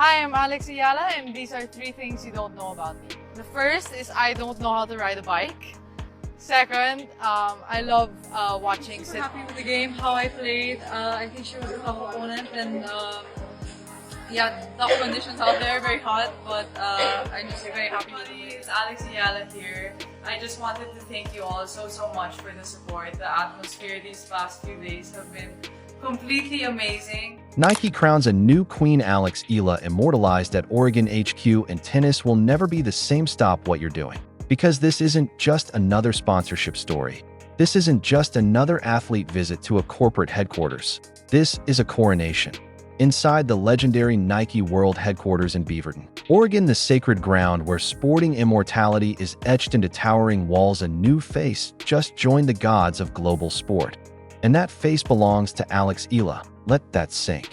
Hi, I'm Alex Eala, and these are 3 things you don't know about me. The first is I don't know how to ride a bike. Second, I love watching. Super happy with the game, how I played. I think she was a tough opponent, and yeah, tough conditions out there, very hot, but I'm just very happy with it. It's Alex Eala here. I just wanted to thank you all so much for the support. The atmosphere these past few days have been completely amazing. Nike crowns a new Queen Alex Eala Immortalized at Oregon HQ, and tennis will never be the same. Stop what you're doing. Because this isn't just another sponsorship story. This isn't just another athlete visit to a corporate headquarters. This is a coronation. Inside the legendary Nike World Headquarters in Beaverton, Oregon, the sacred ground where sporting immortality is etched into towering walls, a new face just joined the gods of global sport. And that face belongs to Alex Eala. Let that sink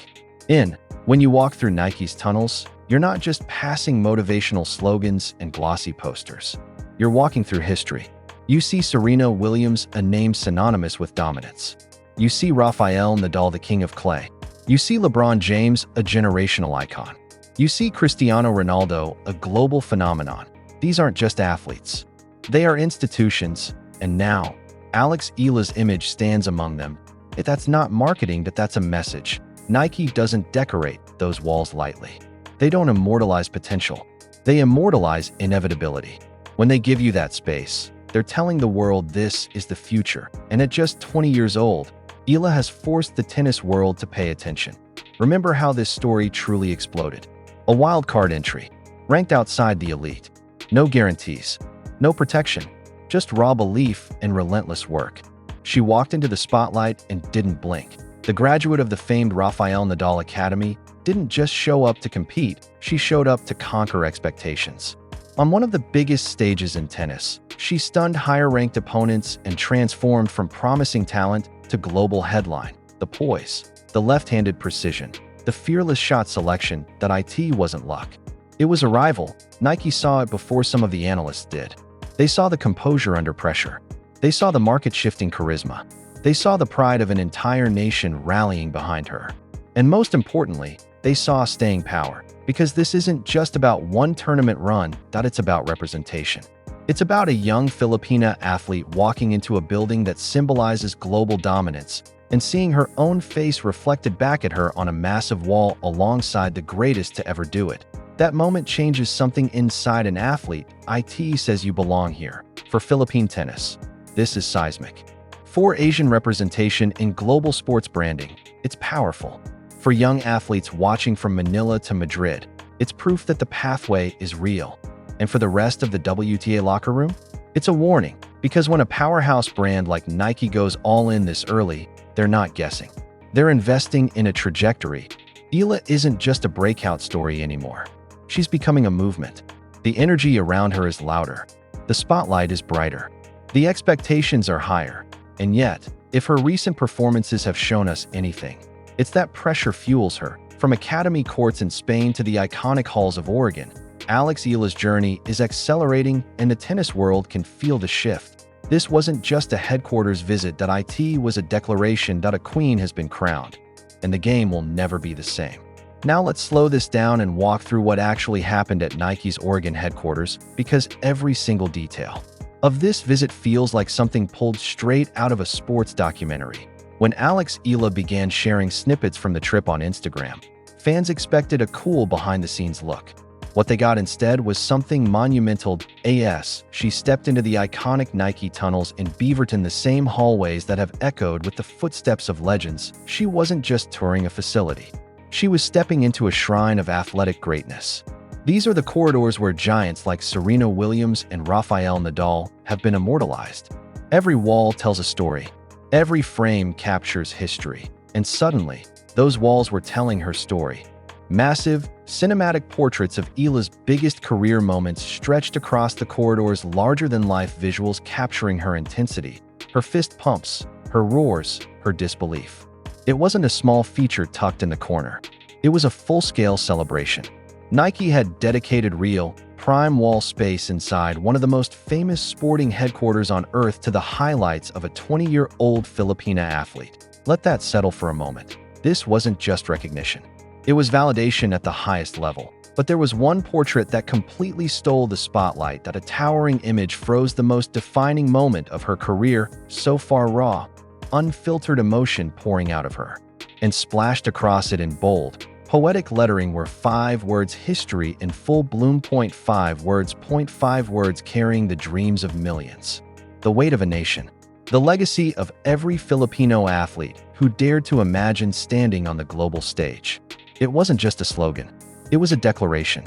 in. When you walk through Nike's tunnels, you're not just passing motivational slogans and glossy posters. You're walking through history. You see Serena Williams, a name synonymous with dominance. You see Rafael Nadal, the king of clay. You see LeBron James, a generational icon. You see Cristiano Ronaldo, a global phenomenon. These aren't just athletes. They are institutions, and now, Alex Eala's image stands among them. That's not marketing, that's a message. Nike doesn't decorate those walls lightly. They don't immortalize potential. They immortalize inevitability. When they give you that space, they're telling the world this is the future. And at just 20 years old, Eala has forced the tennis world to pay attention. Remember how this story truly exploded. A wildcard entry, ranked outside the elite. No guarantees, no protection, just raw belief and relentless work. She walked into the spotlight and didn't blink. The graduate of the famed Rafael Nadal Academy didn't just show up to compete, she showed up to conquer expectations. On one of the biggest stages in tennis, she stunned higher-ranked opponents and transformed from promising talent to global headline. The poise, the left-handed precision, the fearless shot selection, that it wasn't luck. It was arrival. Nike saw it before some of the analysts did. They saw the composure under pressure. They saw the market-shifting charisma. They saw the pride of an entire nation rallying behind her. And most importantly, they saw staying power. Because this isn't just about one tournament run, it's about representation. It's about a young Filipina athlete walking into a building that symbolizes global dominance and seeing her own face reflected back at her on a massive wall alongside the greatest to ever do it. That moment changes something inside an athlete. It says you belong here. For Philippine tennis, this is seismic. For Asian representation in global sports branding, it's powerful. For young athletes watching from Manila to Madrid, it's proof that the pathway is real. And for the rest of the WTA locker room, it's a warning. Because when a powerhouse brand like Nike goes all in this early, they're not guessing. They're investing in a trajectory. Eala isn't just a breakout story anymore. She's becoming a movement. The energy around her is louder. The spotlight is brighter. The expectations are higher. And yet, if her recent performances have shown us anything, it's that pressure fuels her. From academy courts in Spain to the iconic halls of Oregon, Alex Eala's journey is accelerating, and the tennis world can feel the shift. This wasn't just a headquarters visit. It was a declaration that a queen has been crowned, and the game will never be the same. Now let's slow this down and walk through what actually happened at Nike's Oregon headquarters, because every single detail of this visit feels like something pulled straight out of a sports documentary. When Alex Eala began sharing snippets from the trip on Instagram, fans expected a cool behind-the-scenes look. What they got instead was something monumental. She stepped into the iconic Nike tunnels in Beaverton, the same hallways that have echoed with the footsteps of legends. She wasn't just touring a facility. She was stepping into a shrine of athletic greatness. These are the corridors where giants like Serena Williams and Rafael Nadal have been immortalized. Every wall tells a story. Every frame captures history. And suddenly, those walls were telling her story. Massive, cinematic portraits of Eala's biggest career moments stretched across the corridors, larger-than-life visuals capturing her intensity, her fist pumps, her roars, her disbelief. It wasn't a small feature tucked in the corner. It was a full-scale celebration. Nike had dedicated real, prime wall space inside one of the most famous sporting headquarters on earth to the highlights of a 20-year-old Filipina athlete. Let that settle for a moment. This wasn't just recognition. It was validation at the highest level. But there was one portrait that completely stole the spotlight, that a towering image froze the most defining moment of her career, so far raw, unfiltered emotion pouring out of her. And splashed across it in bold, poetic lettering were 5 words: history in full bloom. 5 words, 5 words carrying the dreams of millions. The weight of a nation. The legacy of every Filipino athlete who dared to imagine standing on the global stage. It wasn't just a slogan. It was a declaration.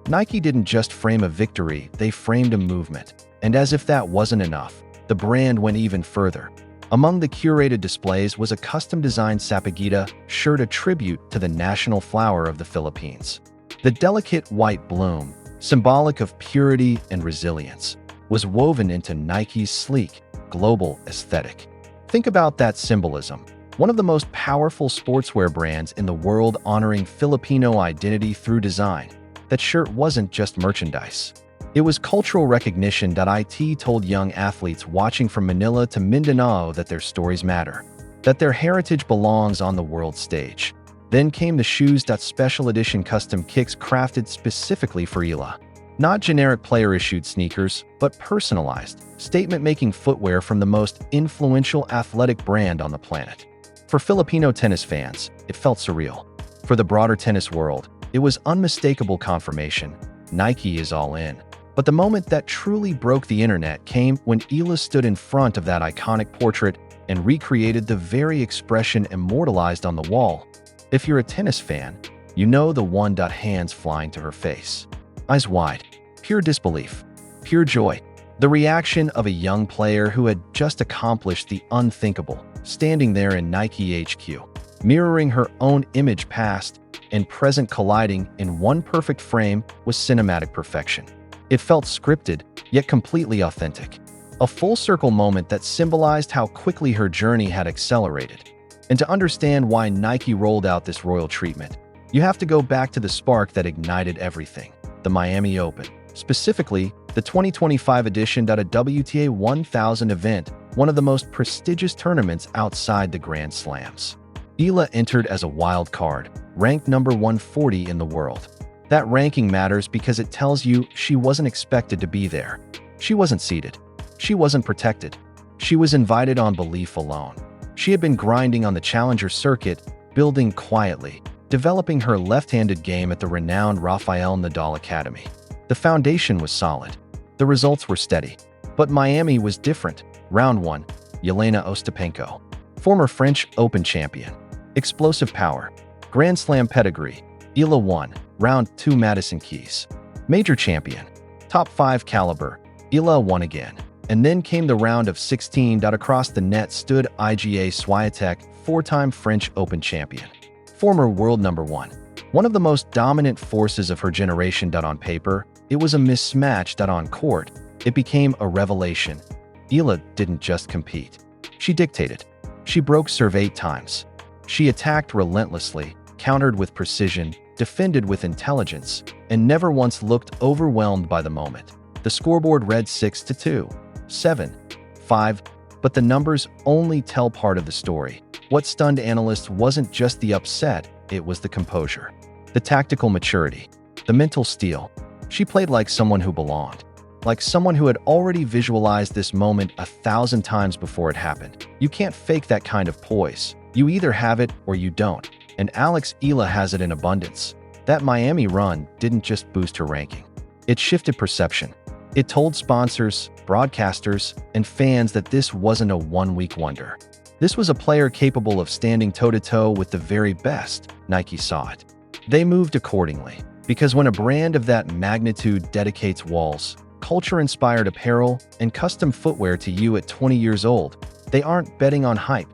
Nike didn't just frame a victory, they framed a movement. And as if that wasn't enough, the brand went even further. Among the curated displays was a custom-designed sapagita shirt, a tribute to the national flower of the Philippines. The delicate white bloom, symbolic of purity and resilience, was woven into Nike's sleek, global aesthetic. Think about that symbolism. One of the most powerful sportswear brands in the world honoring Filipino identity through design. That shirt wasn't just merchandise. It was cultural recognition. It told young athletes watching from Manila to Mindanao that their stories matter, that their heritage belongs on the world stage. Then came the shoes. Special edition custom kicks crafted specifically for Eala. Not generic player-issued sneakers, but personalized, statement-making footwear from the most influential athletic brand on the planet. For Filipino tennis fans, it felt surreal. For the broader tennis world, it was unmistakable confirmation. Nike is all in. But the moment that truly broke the internet came when Eala stood in front of that iconic portrait and recreated the very expression immortalized on the wall. If you're a tennis fan, you know the one. Hands flying to her face. Eyes wide. Pure disbelief. Pure joy. The reaction of a young player who had just accomplished the unthinkable, standing there in Nike HQ, mirroring her own image, past and present colliding in one perfect frame, was cinematic perfection. It felt scripted, yet completely authentic. A full-circle moment that symbolized how quickly her journey had accelerated. And to understand why Nike rolled out this royal treatment, you have to go back to the spark that ignited everything: the Miami Open. Specifically, the 2025 edition. A WTA 1000 event, one of the most prestigious tournaments outside the Grand Slams. Eala entered as a wild card, ranked number 140 in the world. That ranking matters because it tells you she wasn't expected to be there. She wasn't seeded. She wasn't protected. She was invited on belief alone. She had been grinding on the challenger circuit, building quietly, developing her left-handed game at the renowned Rafael Nadal Academy. The foundation was solid. The results were steady. But Miami was different. Round 1, Yelena Ostapenko. Former French Open champion. Explosive power. Grand Slam pedigree. Eala won. Round 2, Madison Keys. Major champion. Top 5 caliber. Eala won again. And then came the round of 16. Across the net stood Iga Swiatek, 4-time French Open champion. Former world number 1. One of the most dominant forces of her generation. On paper, it was a mismatch. On court, it became a revelation. Eala didn't just compete. She dictated. She broke serve 8 times. She attacked relentlessly, countered with precision, defended with intelligence, and never once looked overwhelmed by the moment. The scoreboard read 6-2, 7, 5, but the numbers only tell part of the story. What stunned analysts wasn't just the upset, it was the composure, the tactical maturity, the mental steel. She played like someone who belonged, like someone who had already visualized this moment 1,000 times before it happened. You can't fake that kind of poise. You either have it or you don't. And Eala has it in abundance. That Miami run didn't just boost her ranking. It shifted perception. It told sponsors, broadcasters, and fans that this wasn't a one-week wonder. This was a player capable of standing toe-to-toe with the very best. Nike saw it. They moved accordingly. Because when a brand of that magnitude dedicates walls, culture-inspired apparel, and custom footwear to you at 20 years old, they aren't betting on hype.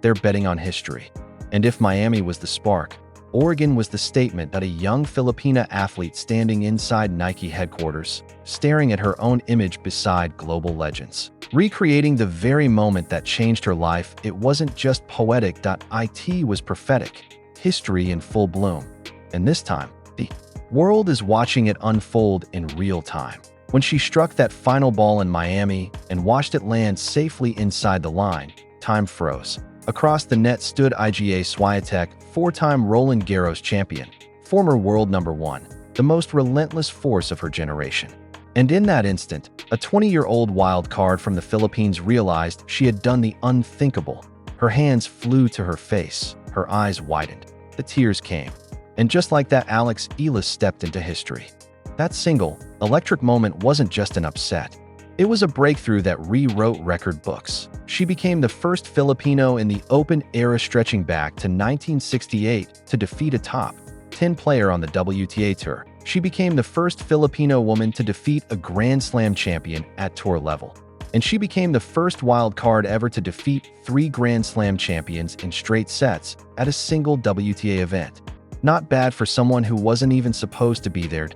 They're betting on history. And if Miami was the spark, Oregon was the statement. That a young Filipina athlete standing inside Nike headquarters, staring at her own image beside global legends, recreating the very moment that changed her life. It wasn't just poetic. It was prophetic, history in full bloom. And this time, the world is watching it unfold in real time. When she struck that final ball in Miami and watched it land safely inside the line, time froze. Across the net stood Iga Swiatek, four-time Roland Garros champion, former world number 1, the most relentless force of her generation. And in that instant, a 20-year-old wild card from the Philippines realized she had done the unthinkable. Her hands flew to her face, her eyes widened, the tears came. And just like that, Eala stepped into history. That single, electric moment wasn't just an upset. It was a breakthrough that rewrote record books. She became the first Filipino in the Open era stretching back to 1968 to defeat a top 10 player on the WTA Tour. She became the first Filipino woman to defeat a Grand Slam champion at tour level. And she became the first wild card ever to defeat 3 Grand Slam champions in straight sets at a single WTA event. Not bad for someone who wasn't even supposed to be there.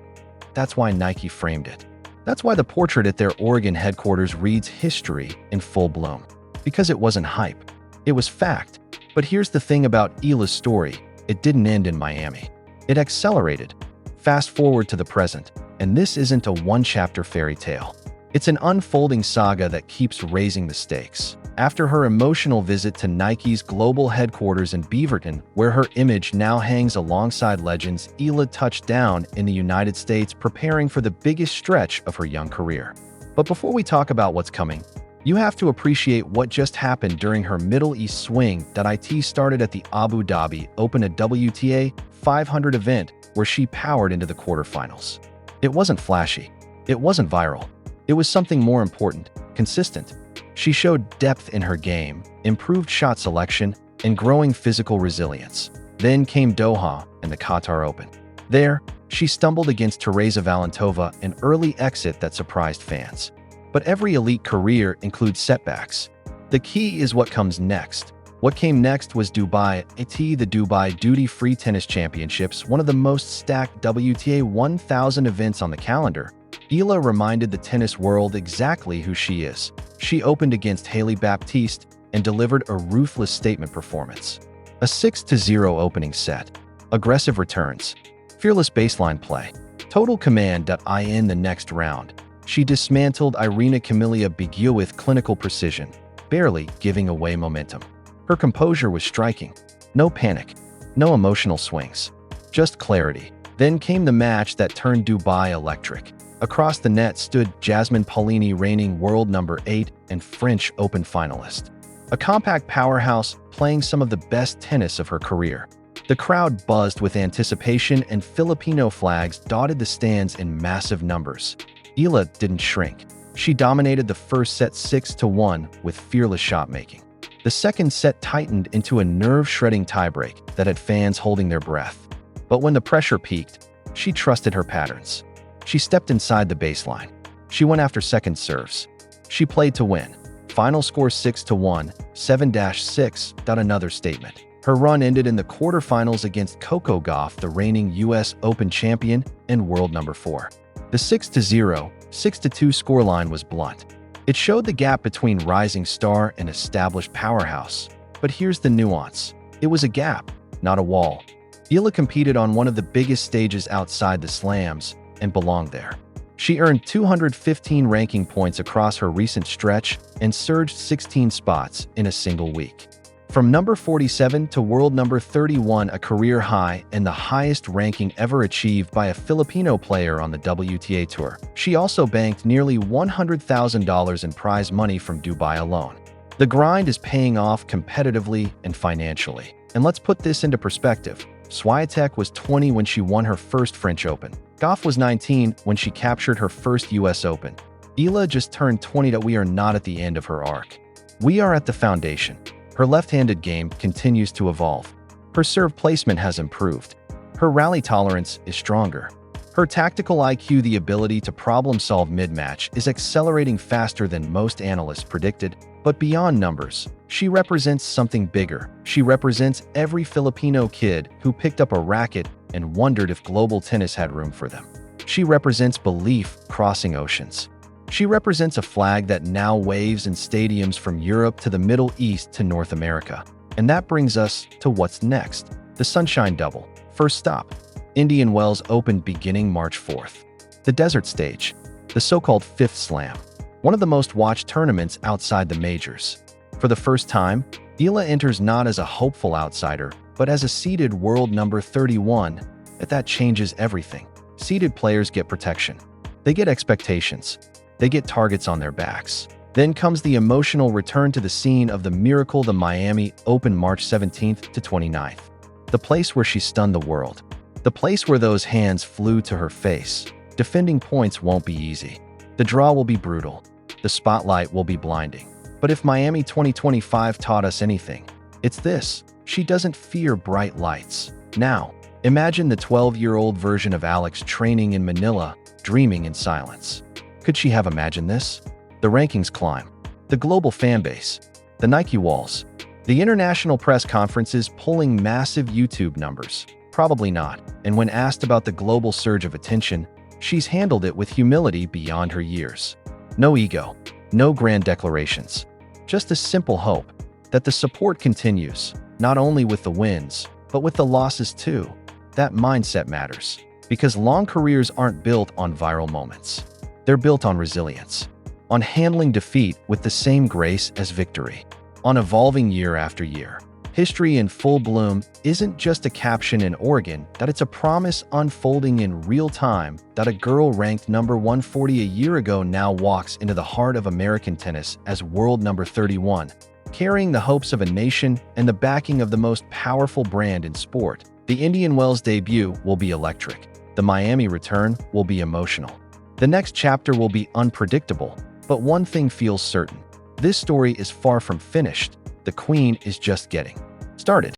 That's why Nike framed it. That's why the portrait at their Oregon headquarters reads history in full bloom. Because it wasn't hype. It was fact. But here's the thing about Eala's story. It didn't end in Miami. It accelerated. Fast forward to the present, and this isn't a one-chapter fairy tale. It's an unfolding saga that keeps raising the stakes. After her emotional visit to Nike's global headquarters in Beaverton, where her image now hangs alongside legends, Eala touched down in the United States, preparing for the biggest stretch of her young career. But before we talk about what's coming, you have to appreciate what just happened during her Middle East swing. It started at the Abu Dhabi Open, a WTA 500 event where she powered into the quarterfinals. It wasn't flashy. It wasn't viral. It was something more important, consistent. She showed depth in her game, improved shot selection, and growing physical resilience. Then came Doha and the Qatar Open. There, she stumbled against Teresa Valentova, an early exit that surprised fans. But every elite career includes setbacks. The key is what comes next. What came next was Dubai, the Dubai Duty-Free Tennis Championships, one of the most stacked WTA 1000 events on the calendar. Eala reminded the tennis world exactly who she is. She opened against Hailey Baptiste and delivered a ruthless statement performance. A 6-0 opening set. Aggressive returns. Fearless baseline play. Total command. In the next round, she dismantled Irina Camelia Biguia with clinical precision, barely giving away momentum. Her composure was striking. No panic. No emotional swings. Just clarity. Then came the match that turned Dubai electric. Across the net stood Jasmine Paolini, reigning world number 8 and French Open finalist. A compact powerhouse playing some of the best tennis of her career. The crowd buzzed with anticipation and Filipino flags dotted the stands in massive numbers. Eala didn't shrink. She dominated the first set 6-1 with fearless shot-making. The second set tightened into a nerve-shredding tiebreak that had fans holding their breath. But when the pressure peaked, she trusted her patterns. She stepped inside the baseline. She went after second serves. She played to win. Final score 6-1, 7-6. Another statement. Her run ended in the quarterfinals against Coco Gauff, the reigning US Open champion and world number 4. The 6-0, 6-2 scoreline was blunt. It showed the gap between rising star and established powerhouse. But here's the nuance. It was a gap, not a wall. Eala competed on one of the biggest stages outside the slams and belonged there. She earned 215 ranking points across her recent stretch and surged 16 spots in a single week. From number 47 to world number 31, a career high and the highest ranking ever achieved by a Filipino player on the WTA Tour. She also banked nearly $100,000 in prize money from Dubai alone. The grind is paying off competitively and financially. And let's put this into perspective. Swiatek was 20 when she won her first French Open. Gauff was 19 when she captured her first US Open. Eala just turned 20. We are not at the end of her arc. We are at the foundation. Her left-handed game continues to evolve. Her serve placement has improved. Her rally tolerance is stronger. Her tactical IQ, the ability to problem-solve mid-match, is accelerating faster than most analysts predicted. But beyond numbers, she represents something bigger. She represents every Filipino kid who picked up a racket and wondered if global tennis had room for them. She represents belief crossing oceans. She represents a flag that now waves in stadiums from Europe to the Middle East to North America. And that brings us to what's next. The Sunshine Double. First stop, Indian Wells Open, beginning March 4th. The desert stage, the so-called Fifth Slam. One of the most watched tournaments outside the majors. For the first time, Eala enters not as a hopeful outsider, But as a seeded world number 31, that changes everything. Seeded players get protection. They get expectations. They get targets on their backs. Then comes the emotional return to the scene of the Miracle, the Miami Open, March 17th to 29th. The place where she stunned the world. The place where those hands flew to her face. Defending points won't be easy. The draw will be brutal. The spotlight will be blinding. But if Miami 2025 taught us anything, it's this: she doesn't fear bright lights. Now, imagine the 12-year-old version of Alex training in Manila, dreaming in silence. Could she have imagined this? The rankings climb. The global fanbase. The Nike walls. The international press conferences pulling massive YouTube numbers. Probably not. And when asked about the global surge of attention, she's handled it with humility beyond her years. No ego. No grand declarations. Just a simple hope that the support continues, not only with the wins, but with the losses too. That mindset matters, because long careers aren't built on viral moments. They're built on resilience, on handling defeat with the same grace as victory, on evolving year after year. History in full bloom isn't just a caption in Oregon, that it's a promise unfolding in real time, that a girl ranked number 140 a year ago now walks into the heart of American tennis as world number 31, carrying the hopes of a nation and the backing of the most powerful brand in sport. The Indian Wells debut will be electric. The Miami return will be emotional. The next chapter will be unpredictable, but one thing feels certain. This story is far from finished. The Queen is just getting started.